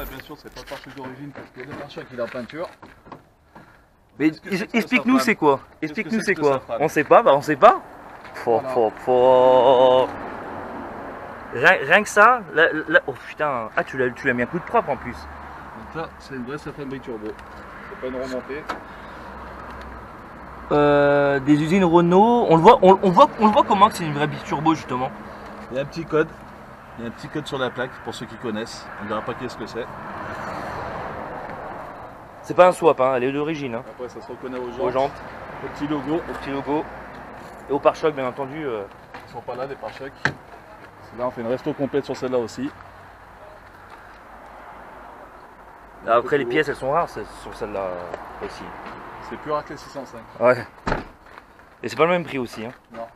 là, bien sûr, c'est pas le pare-choc d'origine parce que le pare-choc il est en peinture. Mais explique-nous c'est quoi? Explique-nous c'est quoi? On sait pas, bah on sait pas. Rien que ça, oh putain, ah tu l'as mis un coup de propre en plus. Donc là, c'est une vraie safran biturbo. C'est pas une remontée. Des usines Renault, on le voit comment que c'est une vraie biturbo justement. Il y a un petit code. Il y a un petit code sur la plaque pour ceux qui connaissent. On ne verra pas qu'est-ce que c'est. C'est pas un swap, hein, elle est d'origine. Hein. Après, ça se reconnaît aux jantes. Aux jantes. Au petit logo. Au petit logo. Et au pare-choc, bien entendu. Ils sont pas là, les pare-chocs. Là, on fait une resto complète sur celle-là aussi. Après, les pièces, elles sont rares sur celle-là aussi. C'est plus rare que les 605. Ouais. Et c'est pas le même prix aussi. Hein. Non.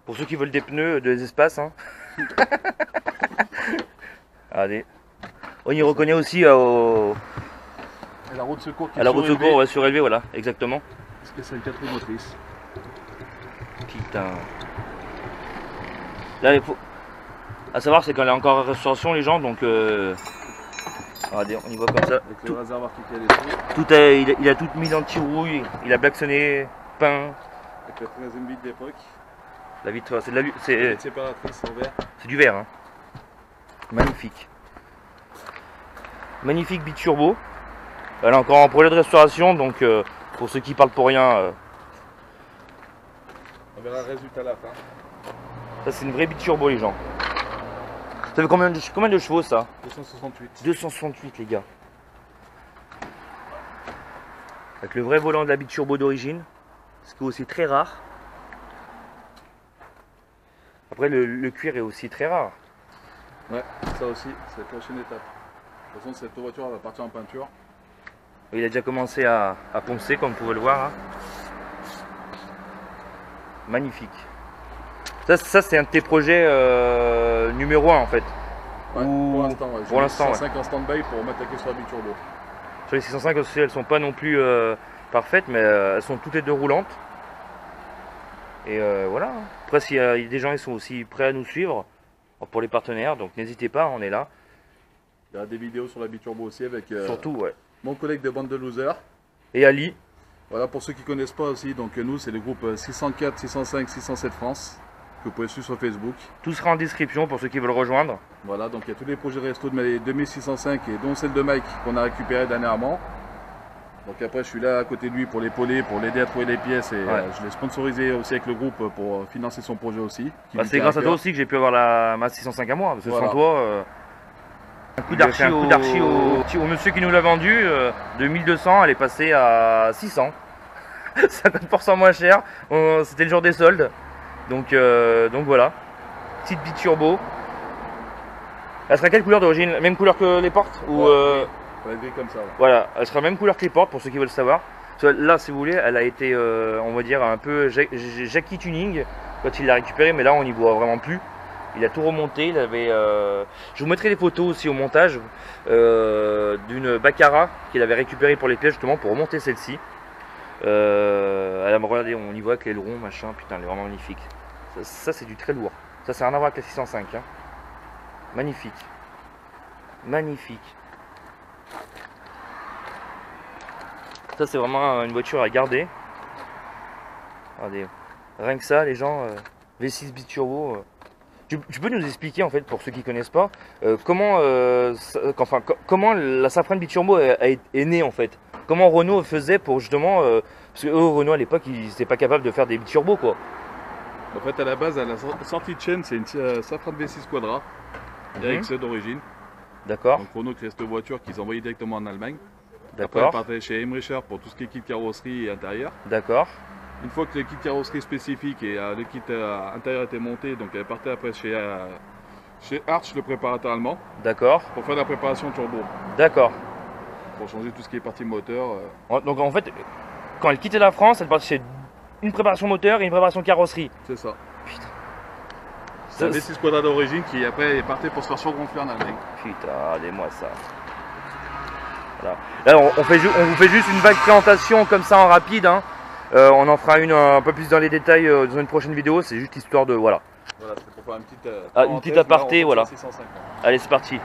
Pour ceux qui veulent des pneus, des espaces. Hein. Allez. On y reconnaît aussi au... Et la roue de secours qui à la roue de secours, ouais, surélevée, voilà, exactement. Parce que c'est une 4 roues motrices. Putain. Là, il faut... À savoir, c'est qu'elle est encore en restauration, les gens, donc... Regardez, on y voit comme ça. Avec le réservoir qui est dessus. Tout est, il a tout mis dans le petit rouille, il a blacksonné, peint. Avec la 13e vitre d'époque. La vitre, c'est de la... C'est séparatrice en verre. C'est du verre, hein. Magnifique. Magnifique biturbo. Elle est encore en projet de restauration, donc pour ceux qui parlent pour rien... On verra le résultat à la fin. Ça c'est une vraie biturbo les gens. Ça fait combien de chevaux ça? 268. 268 les gars. Avec le vrai volant de la biturbo d'origine. Ce qui est aussi très rare. Après le cuir est aussi très rare. Ouais, ça aussi, c'est la prochaine étape. De toute façon, cette voiture elle va partir en peinture. Il a déjà commencé à poncer comme vous pouvez le voir. Hein. Magnifique. Ça c'est un de tes projets numéro 1 en fait. Ouais, pour l'instant, ouais. Pour l'instant, 605 en stand-by pour m'attaquer sur la biturbo. Sur les 605 aussi, elles sont pas non plus parfaites, mais elles sont toutes les deux roulantes. Et voilà. Après, s'il y a des gens qui sont aussi prêts à nous suivre pour les partenaires, donc n'hésitez pas, on est là. Il y a des vidéos sur la biturbo aussi avec surtout, ouais. Mon collègue de Bande de Losers. Et Ali. Voilà, pour ceux qui ne connaissent pas aussi, donc nous c'est le groupe 604, 605, 607 France, que vous pouvez suivre sur Facebook. Tout sera en description pour ceux qui veulent rejoindre. Voilà, donc il y a tous les projets resto de mes 2605 et dont celle de Mike qu'on a récupéré dernièrement. Donc après je suis là à côté de lui pour l'épauler, pour l'aider à trouver les pièces et ouais. Je l'ai sponsorisé aussi avec le groupe pour financer son projet aussi. Bah, c'est grâce à toi aussi que j'ai pu avoir ma 605 à moi, parce que voilà. Sans toi... un coup d'archi au monsieur qui nous l'a vendu, de 1200 elle est passée à 600. 50% moins cher, c'était le jour des soldes. Donc voilà, petite biturbo. Elle sera quelle couleur d'origine? Même couleur que les portes ou ouais, gris comme ça. Ouais. Voilà, elle sera même couleur que les portes pour ceux qui veulent savoir. Là si vous voulez, elle a été, on va dire, un peu Jackie Tuning quand il l'a récupéré, mais là on n'y voit vraiment plus. Il a tout remonté, il avait... Je vous mettrai des photos aussi au montage d'une Baccarat qu'il avait récupéré pour les pièces justement pour remonter celle-ci. Regardez, on y voit avec l'aileron, machin, putain, elle est vraiment magnifique. Ça c'est du très lourd. Ça c'est rien à voir avec la 605. Hein. Magnifique. Magnifique. Ça c'est vraiment une voiture à garder. Regardez. Rien que ça, les gens, V6 biturbo... Tu peux nous expliquer en fait pour ceux qui connaissent pas comment la Safran biturbo est née en fait. Comment Renault faisait pour justement parce que Renault à l'époque ils n'étaient pas capables de faire des biturbos quoi. En fait à la base à la sortie de chaîne c'est une Safran V6 Quadra RXE d'origine. D'accord. Donc Renault crée cette voiture qu'ils envoyaient directement en Allemagne. D'accord. Après elle partait chez Emricher pour tout ce qui est kit carrosserie et intérieur. D'accord. Une fois que le kit carrosserie spécifique et le kit intérieur était monté, donc elle partait après chez Arch, le préparateur allemand. D'accord. Pour faire la préparation turbo. D'accord. Pour changer tout ce qui est partie moteur. Donc en fait, quand elle quittait la France, elle partait chez une préparation moteur et une préparation carrosserie. C'est ça. Putain. C'est un V6 Quadra d'origine qui après est parti pour se faire surgonfler en Allemagne. Putain, regardez-moi ça. Voilà. Là, on vous fait juste une vague présentation comme ça en rapide. Hein. On en fera une un peu plus dans les détails dans une prochaine vidéo. C'est juste histoire de voilà. Voilà, c'est pour faire une petite, une petite aparté, voilà. Allez, c'est parti.